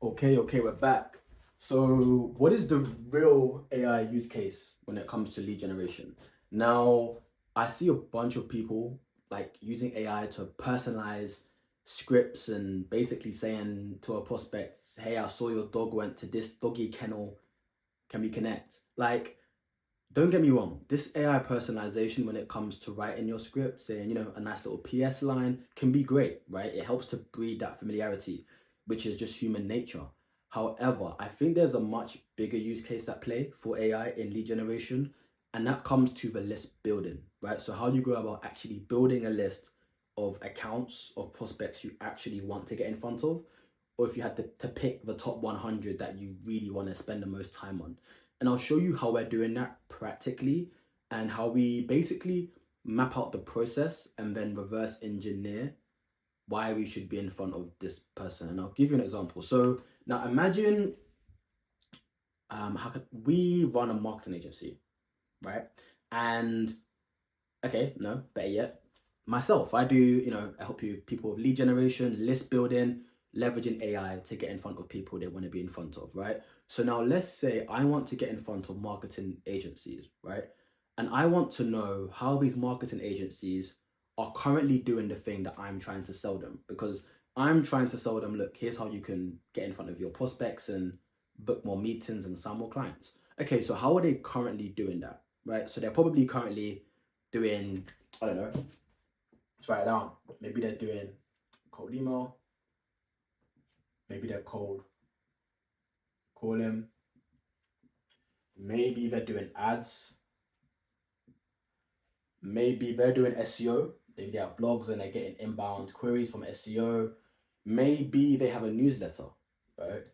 Okay, we're back. So, what is the real AI use case when it comes to lead generation? Now, I see a bunch of people like using AI to personalize scripts and basically saying to a prospect, "Hey, I saw your dog went to this doggy kennel. Can we connect?" Like, don't get me wrong, this AI personalization when it comes to writing your script, saying, a nice little PS line can be great, right? It helps to breed that familiarity, which is just human nature. However, I think there's a much bigger use case at play for AI in lead generation, and that comes to the list building, right? So, how you go about actually building a list of accounts of prospects you actually want to get in front of, or if you had to pick the top 100 that you really want to spend the most time on. And I'll show you how we're doing that practically and how we basically map out the process and then reverse engineer why we should be in front of this person. And I'll give you an example. So now imagine how could we run a marketing agency, right? And okay, no, better yet, myself, I do, I help you people with lead generation, list building, leveraging AI to get in front of people they want to be in front of, right? So now let's say I want to get in front of marketing agencies, right? And I want to know how these marketing agencies are currently doing the thing that I'm trying to sell them because I'm trying to sell them, look, here's how you can get in front of your prospects and book more meetings and sign more clients. Okay, so how are they currently doing that, right? So they're probably currently doing, I don't know, let's write it down. Maybe they're doing cold email, maybe they're cold calling, maybe they're doing ads, maybe they're doing SEO. Maybe they have blogs and they're getting inbound queries from SEO. Maybe they have a newsletter, right?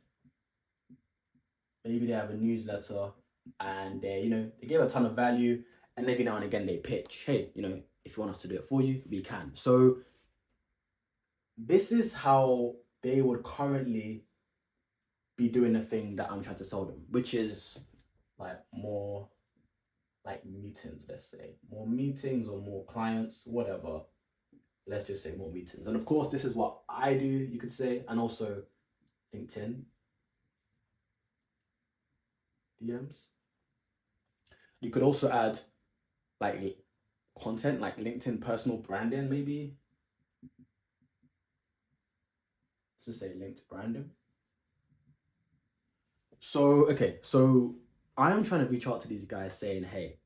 Maybe they have a newsletter and they give a ton of value and every now and again they pitch, hey, if you want us to do it for you, we can. So this is how they would currently be doing the thing that I'm trying to sell them, which is like more like meetings, let's say. More meetings or more clients, whatever. Let's just say more meetings. And of course, this is what I do, you could say, and also LinkedIn DMs. You could also add like content, like LinkedIn personal branding, maybe. Let's just say linked branding. So, okay, so I am trying to reach out to these guys saying, hey,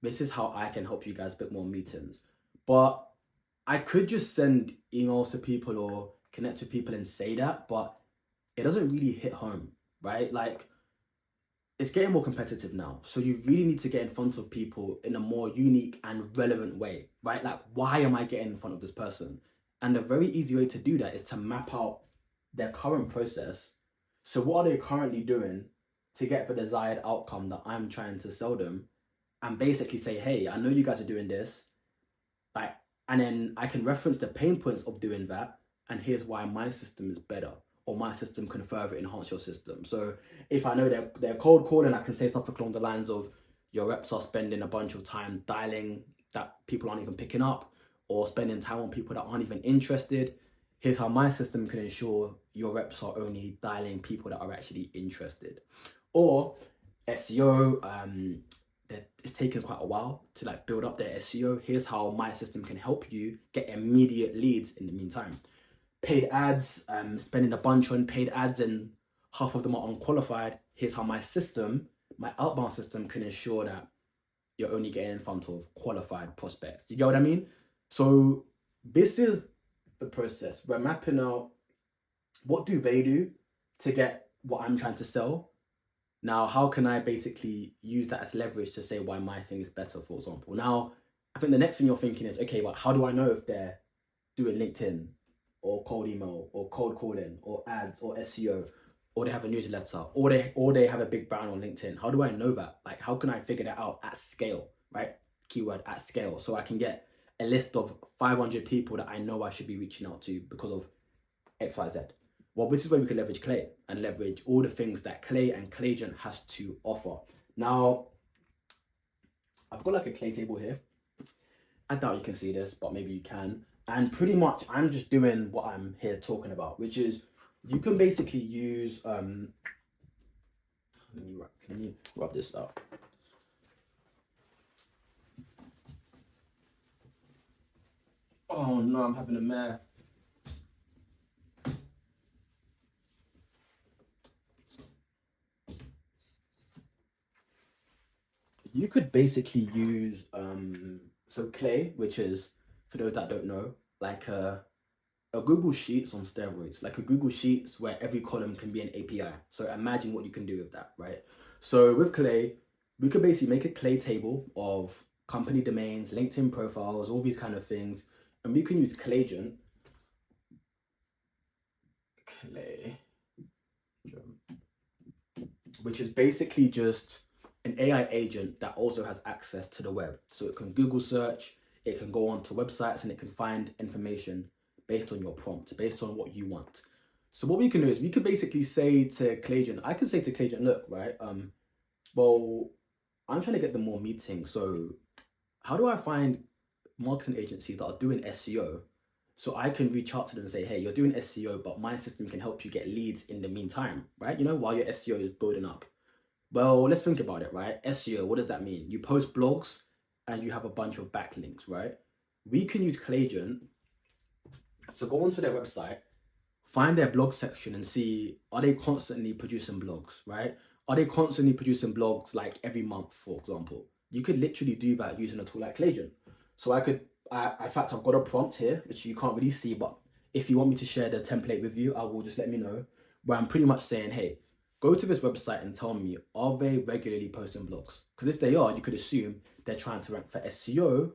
this is how I can help you guys book more meetings. But I could just send emails to people or connect to people and say that, but it doesn't really hit home, right? Like it's getting more competitive now. So you really need to get in front of people in a more unique and relevant way, right? Like, why am I getting in front of this person? And a very easy way to do that is to map out their current process. So what are they currently doing to get the desired outcome that I'm trying to sell them? And basically say, hey, I know you guys are doing this. Like, and then I can reference the pain points of doing that, and here's why my system is better, or my system can further enhance your system. So if I know they're cold calling, I can say something along the lines of your reps are spending a bunch of time dialing that people aren't even picking up, or spending time on people that aren't even interested. Here's how my system can ensure your reps are only dialing people that are actually interested. Or SEO, that it's taken quite a while to like build up their SEO. Here's how my system can help you get immediate leads in the meantime. Paid ads, spending a bunch on paid ads and half of them are unqualified. Here's how my system, my outbound system, can ensure that you're only getting in front of qualified prospects. Do you get what I mean? So this is the process. We're mapping out what do they do to get what I'm trying to sell. Now, how can I basically use that as leverage to say why my thing is better, for example? Now, I think the next thing you're thinking is, okay, well, how do I know if they're doing LinkedIn or cold email or cold calling or ads or SEO or they have a newsletter or they have a big brand on LinkedIn? How do I know that? Like, how can I figure that out at scale, right? Keyword at scale, so I can get a list of 500 people that I know I should be reaching out to because of XYZ. Well, this is where we can leverage Clay and leverage all the things that Clay and Claygen has to offer. Now, I've got like a Clay table here. I doubt you can see this, but maybe you can. And pretty much I'm just doing what I'm here talking about, which is you can basically use let me rub this out. Oh no, I'm having a mare. You could basically use so Clay, which is, for those that don't know, like a Google Sheets on steroids, like a Google Sheets where every column can be an API. So imagine what you can do with that, right? So with Clay, we could basically make a Clay table of company domains, LinkedIn profiles, all these kind of things, and we can use Claygen, Clay, which is basically just an AI agent that also has access to the web. So it can Google search, it can go onto websites, and it can find information based on your prompt, based on what you want. So what we can do is we could basically say to Claygen, I can say to Claygen, look, right, well, I'm trying to get them more meetings. So how do I find marketing agencies that are doing SEO so I can reach out to them and say, hey, you're doing SEO, but my system can help you get leads in the meantime, right? You know, while your SEO is building up. Well, let's think about it, right? SEO, what does that mean? You post blogs and you have a bunch of backlinks, right? We can use Claygen to go onto their website, find their blog section and see, are they constantly producing blogs, right? Are they constantly producing blogs like every month, for example? You could literally do that using a tool like Claygen. So in fact, I've got a prompt here, which you can't really see, but if you want me to share the template with you, I will, just let me know, where I'm pretty much saying, hey, go to this website and tell me, are they regularly posting blogs? Because if they are, you could assume they're trying to rank for SEO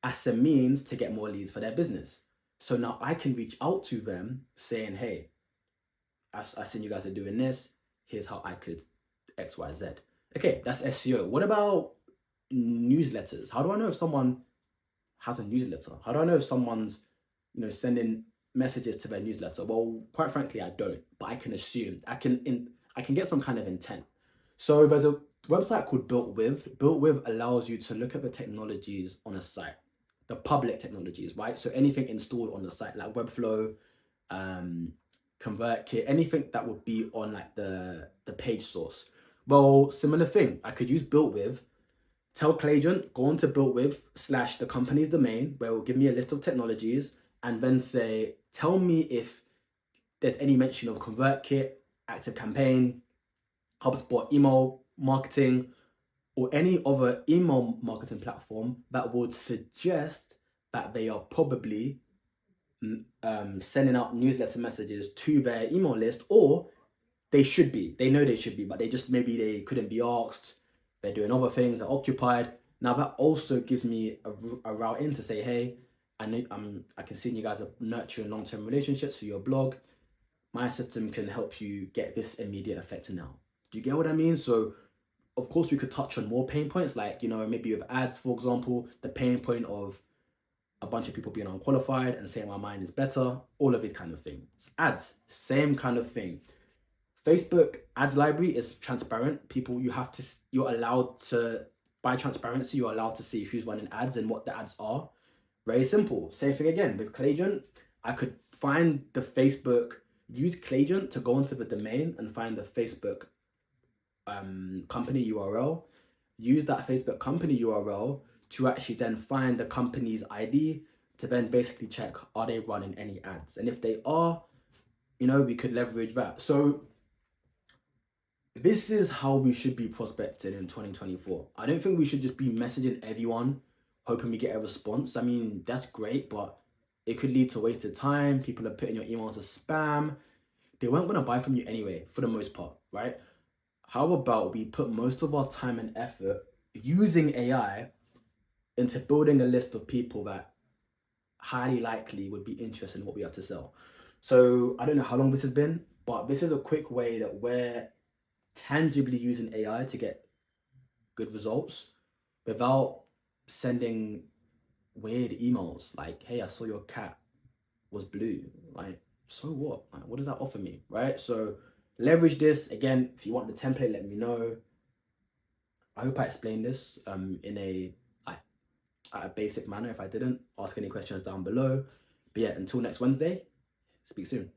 as a means to get more leads for their business. So now I can reach out to them saying, hey, I've seen you guys are doing this. Here's how I could X, Y, Z. Okay, that's SEO. What about newsletters? How do I know if someone has a newsletter? How do I know if someone's, sending messages to their newsletter? Well, quite frankly, I don't, but I can assume. I can get some kind of intent. So there's a website called Built With. Built With allows you to look at the technologies on a site, the public technologies, right? So anything installed on the site, like Webflow, ConvertKit, anything that would be on like the page source. Well, similar thing. I could use Built With. Tell Claygen, go on to Built With / the company's domain, where it will give me a list of technologies, and then say, tell me if there's any mention of ConvertKit, ActiveCampaign, HubSpot email marketing, or any other email marketing platform that would suggest that they are probably sending out newsletter messages to their email list, or they know they should be, but maybe they couldn't be asked, they're doing other things, they're occupied. Now that also gives me a route in to say, hey, I can see you guys are nurturing long-term relationships for your blog. My system can help you get this immediate effect now. Do you get what I mean? So of course we could touch on more pain points, like, maybe with ads, for example, the pain point of a bunch of people being unqualified and saying my mind is better, all of these kind of things. Ads, same kind of thing. Facebook ads library is transparent. You're allowed to, by transparency, you're allowed to see who's running ads and what the ads are. Very simple. Same thing again with Claygen. I could find the Facebook, use Claygen to go into the domain and find the Facebook company URL. Use that Facebook company URL to actually then find the company's ID to then basically check, are they running any ads? And if they are, we could leverage that. So this is how we should be prospecting in 2024. I don't think we should just be messaging everyone, hoping we get a response. I mean, that's great, but it could lead to wasted time. People are putting your emails as spam. They weren't going to buy from you anyway, for the most part, right? How about we put most of our time and effort using AI into building a list of people that highly likely would be interested in what we have to sell. So I don't know how long this has been, but this is a quick way that we're tangibly using AI to get good results without sending weird emails like, hey, I saw your cat was blue. Like, so what? Like, what does that offer me, right? So leverage this. Again, if you want the template, let me know. I hope I explained this in a basic manner. If I didn't, ask any questions down below. But yeah, until next Wednesday, speak soon.